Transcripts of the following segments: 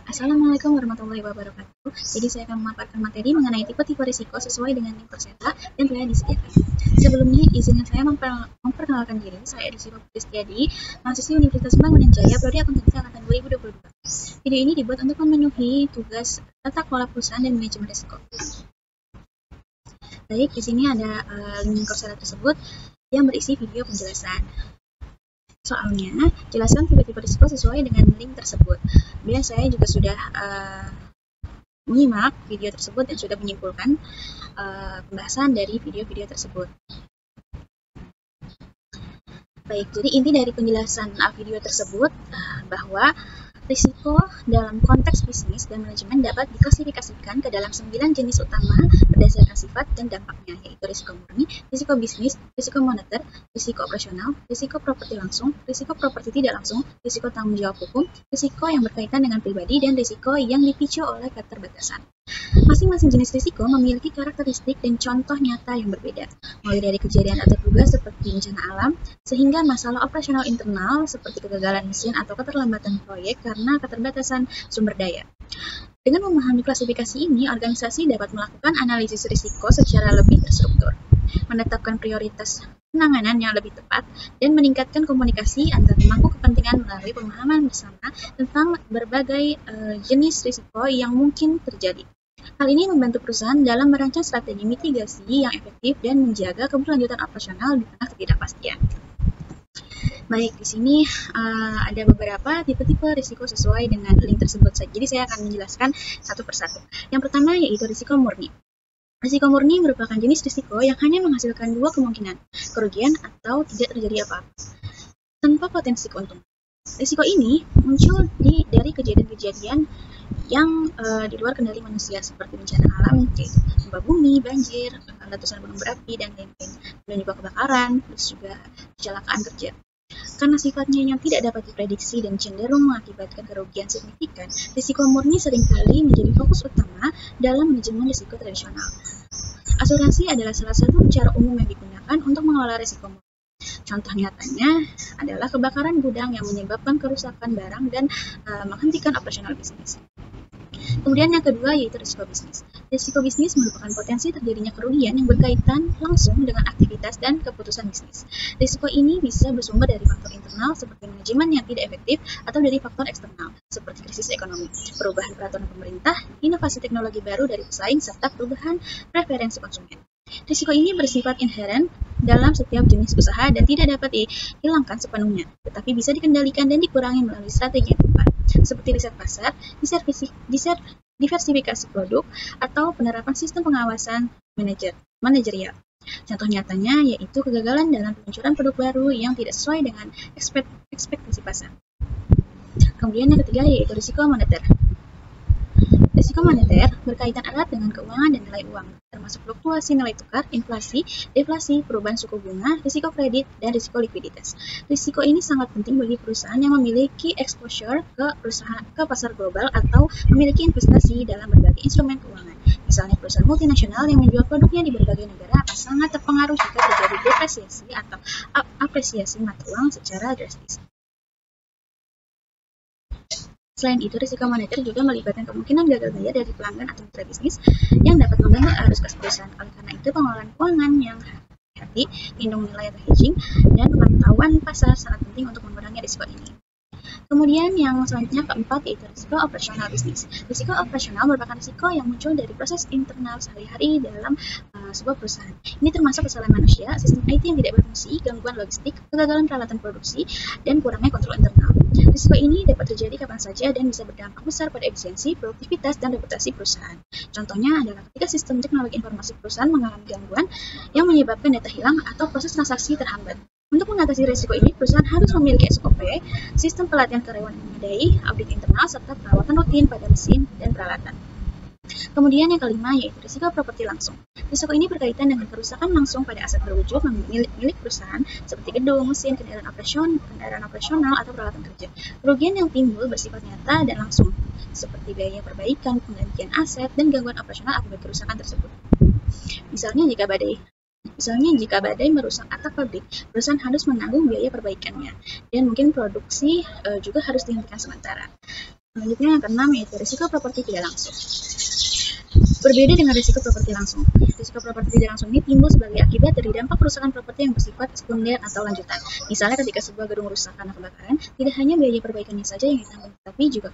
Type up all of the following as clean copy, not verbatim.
Assalamualaikum warahmatullahi wabarakatuh. Jadi saya akan memaparkan materi mengenai tipe-tipe risiko sesuai dengan link peserta dan telah disediakan. Sebelumnya, izinkan saya memperkenalkan diri. Saya Edisi Putri Setiadi, mahasiswi Universitas Pembangunan Jaya, Prodi Akuntansi Angkatan 2022. Video ini dibuat untuk memenuhi tugas tata kelola perusahaan dan manajemen risiko. Baik, di sini ada link Coursera tersebut yang berisi video penjelasan. Soalnya, jelaskan tipe-tipe risiko sesuai dengan link tersebut. Kemudian saya juga sudah menyimak video tersebut dan sudah menyimpulkan pembahasan dari video-video tersebut. Baik, jadi inti dari penjelasan video tersebut bahwa risiko dalam konteks bisnis dan manajemen dapat diklasifikasikan ke dalam 9 jenis utama berdasarkan sifat dan dampaknya, yaitu risiko murni, risiko bisnis, risiko moneter, risiko operasional, risiko properti langsung, risiko properti tidak langsung, risiko tanggung jawab hukum, risiko yang berkaitan dengan pribadi, dan risiko yang dipicu oleh keterbatasan. Masing-masing jenis risiko memiliki karakteristik dan contoh nyata yang berbeda, mulai dari kejadian tak terduga seperti bencana alam, sehingga masalah operasional internal seperti kegagalan mesin atau keterlambatan proyek karena keterbatasan sumber daya. Dengan memahami klasifikasi ini, organisasi dapat melakukan analisis risiko secara lebih terstruktur, menetapkan prioritas penanganan yang lebih tepat, dan meningkatkan komunikasi antar pemangku kepentingan melalui pemahaman bersama tentang berbagai jenis risiko yang mungkin terjadi. Hal ini membantu perusahaan dalam merancang strategi mitigasi yang efektif dan menjaga keberlanjutan operasional di tengah ketidakpastian. Baik, di sini ada beberapa tipe-tipe risiko sesuai dengan link tersebut. Jadi saya akan menjelaskan satu persatu. Yang pertama yaitu risiko murni. Risiko murni merupakan jenis risiko yang hanya menghasilkan dua kemungkinan, kerugian atau tidak terjadi apa-apa, tanpa potensi keuntungan. Risiko ini muncul dari kejadian-kejadian yang di luar kendali manusia seperti bencana alam, yaitu gempa bumi, banjir, letusan gunung berapi, dan lain-lain, dan juga kebakaran, terus juga kecelakaan kerja. Karena sifatnya yang tidak dapat diprediksi dan cenderung mengakibatkan kerugian signifikan, risiko murni seringkali menjadi fokus utama dalam manajemen risiko tradisional. Asuransi adalah salah satu cara umum yang digunakan untuk mengelola risiko murni. Contoh nyatanya adalah kebakaran gudang yang menyebabkan kerusakan barang dan menghentikan operasional bisnis. Kemudian yang kedua yaitu risiko bisnis. Risiko bisnis merupakan potensi terjadinya kerugian yang berkaitan langsung dengan aktivitas dan keputusan bisnis. Risiko ini bisa bersumber dari faktor internal seperti manajemen yang tidak efektif atau dari faktor eksternal seperti krisis ekonomi, perubahan peraturan pemerintah, inovasi teknologi baru dari pesaing, serta perubahan preferensi konsumen. Risiko ini bersifat inheren dalam setiap jenis usaha dan tidak dapat dihilangkan sepenuhnya, tetapi bisa dikendalikan dan dikurangi melalui strategi yang tepat, seperti riset pasar, diversifikasi produk, atau penerapan sistem pengawasan manajerial. Contoh nyatanya yaitu kegagalan dalam peluncuran produk baru yang tidak sesuai dengan ekspektasi pasar. Kemudian yang ketiga yaitu risiko moneter. Risiko moneter berkaitan erat dengan keuangan dan nilai uang, termasuk fluktuasi nilai tukar, inflasi, deflasi, perubahan suku bunga, risiko kredit, dan risiko likuiditas. Risiko ini sangat penting bagi perusahaan yang memiliki exposure ke pasar global atau memiliki investasi dalam berbagai instrumen keuangan. Misalnya perusahaan multinasional yang menjual produknya di berbagai negara akan sangat terpengaruh jika terjadi depresiasi atau apresiasi mata uang secara drastis. Selain itu, risiko moneter juga melibatkan kemungkinan gagal bayar dari pelanggan atau mitra bisnis yang dapat mengganggu arus kas perusahaan. Oleh karena itu, pengelolaan keuangan yang hati-hati, lindung nilai atau hedging, dan pemantauan pasar sangat penting untuk mengurangi risiko ini. Kemudian yang selanjutnya keempat yaitu risiko operasional bisnis. Risiko operasional merupakan risiko yang muncul dari proses internal sehari-hari dalam sebuah perusahaan. Ini termasuk kesalahan manusia, sistem IT yang tidak berfungsi, gangguan logistik, kegagalan peralatan produksi, dan kurangnya kontrol internal. Risiko ini dapat terjadi kapan saja dan bisa berdampak besar pada efisiensi, produktivitas, dan reputasi perusahaan. Contohnya adalah ketika sistem teknologi informasi perusahaan mengalami gangguan yang menyebabkan data hilang atau proses transaksi terhambat. Untuk mengatasi risiko ini, perusahaan harus memiliki SOP, sistem pelatihan karyawan yang memadai, audit internal, serta perawatan rutin pada mesin dan peralatan. Kemudian yang kelima yaitu risiko properti langsung. Risiko ini berkaitan dengan kerusakan langsung pada aset berwujud milik perusahaan seperti gedung, mesin, kendaraan operasional, atau peralatan kerja. Kerugian yang timbul bersifat nyata dan langsung, seperti biaya perbaikan, penggantian aset, dan gangguan operasional akibat kerusakan tersebut. Misalnya jika badai merusak atap pabrik, perusahaan harus menanggung biaya perbaikannya, dan mungkin produksi juga harus dihentikan sementara. Selanjutnya yang keenam yaitu risiko properti tidak langsung. Berbeda dengan risiko properti langsung. Risiko properti tidak langsung ini timbul sebagai akibat dari dampak kerusakan properti yang bersifat sekunder atau lanjutan. Misalnya ketika sebuah gedung rusak karena kebakaran, tidak hanya biaya perbaikannya saja yang ditanggung, tapi juga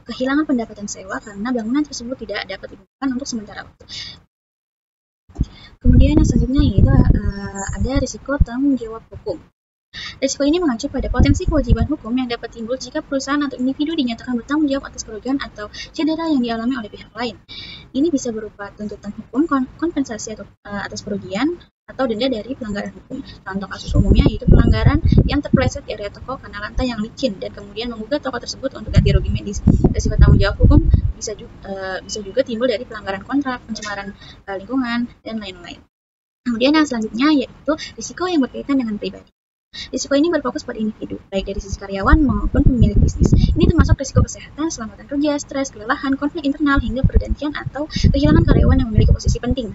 kehilangan pendapatan sewa karena bangunan tersebut tidak dapat digunakan untuk sementara waktu. Kemudian yang selanjutnya yaitu ada risiko tanggung jawab hukum. Risiko ini mengacu pada potensi kewajiban hukum yang dapat timbul jika perusahaan atau individu dinyatakan bertanggung jawab atas kerugian atau cedera yang dialami oleh pihak lain. Ini bisa berupa tuntutan hukum, kompensasi atas kerugian, atau denda dari pelanggaran hukum. Contoh kasus umumnya yaitu pelanggaran yang terpeleset di area toko karena lantai yang licin dan kemudian menggugat toko tersebut untuk ganti rugi medis. Risiko tanggung jawab hukum bisa juga timbul dari pelanggaran kontrak, pencemaran lingkungan, dan lain-lain. Kemudian yang selanjutnya yaitu risiko yang berkaitan dengan pribadi. Risiko ini berfokus pada individu, baik dari sisi karyawan maupun pemilik bisnis. Ini termasuk risiko kesehatan, keselamatan kerja, stres, kelelahan, konflik internal, hingga pergantian atau kehilangan karyawan yang memiliki posisi penting.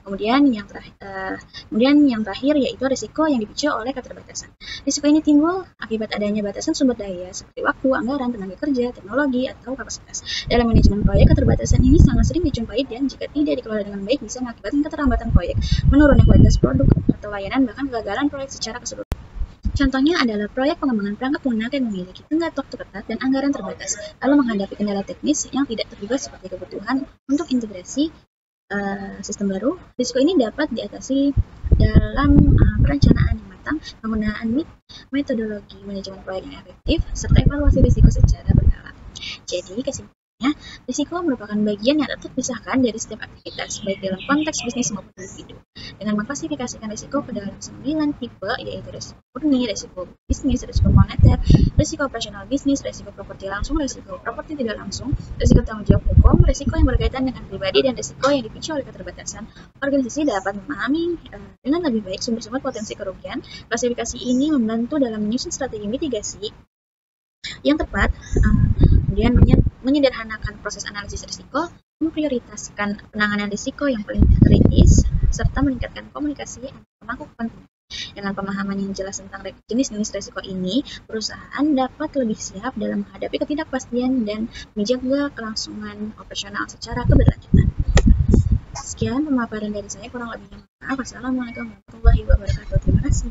Kemudian yang terakhir yaitu risiko yang dipicu oleh keterbatasan. Risiko ini timbul akibat adanya batasan sumber daya seperti waktu, anggaran, tenaga kerja, teknologi, atau kapasitas. Dalam manajemen proyek, keterbatasan ini sangat sering dijumpai dan jika tidak dikelola dengan baik bisa mengakibatkan keterlambatan proyek, menurunnya kualitas produk atau layanan, bahkan kegagalan proyek secara keseluruhan. Contohnya adalah proyek pengembangan perangkat lunak yang memiliki tenggat waktu ketat dan anggaran terbatas, lalu menghadapi kendala teknis yang tidak terduga seperti kebutuhan untuk integrasi sistem baru. Risiko ini dapat diatasi dalam perencanaan yang matang, penggunaan metodologi manajemen proyek yang efektif, serta evaluasi risiko secara berkala. Jadi kesimpulannya, risiko merupakan bagian yang tak terpisahkan dari setiap aktivitas, baik dalam konteks bisnis maupun individu. Dengan mengklasifikasikan risiko ke dalam 9 tipe, yaitu risiko murni, risiko bisnis, risiko moneter, risiko operasional bisnis, risiko properti langsung, risiko properti tidak langsung, risiko tanggung jawab hukum, risiko yang berkaitan dengan pribadi, dan risiko yang dipicu oleh keterbatasan, organisasi dapat memahami dengan lebih baik sumber-sumber potensi kerugian. Klasifikasi ini membantu dalam menyusun strategi mitigasi yang tepat, kemudian menyederhanakan proses analisis risiko, memprioritaskan penanganan risiko yang paling kritis, serta meningkatkan komunikasi antar pemangku kepentingan. Dengan pemahaman yang jelas tentang jenis-jenis risiko ini, perusahaan dapat lebih siap dalam menghadapi ketidakpastian dan menjaga kelangsungan operasional secara keberlanjutan. Sekian pemaparan dari saya, kurang lebihnya maaf. Wassalamualaikum warahmatullahi wabarakatuh. Terima kasih.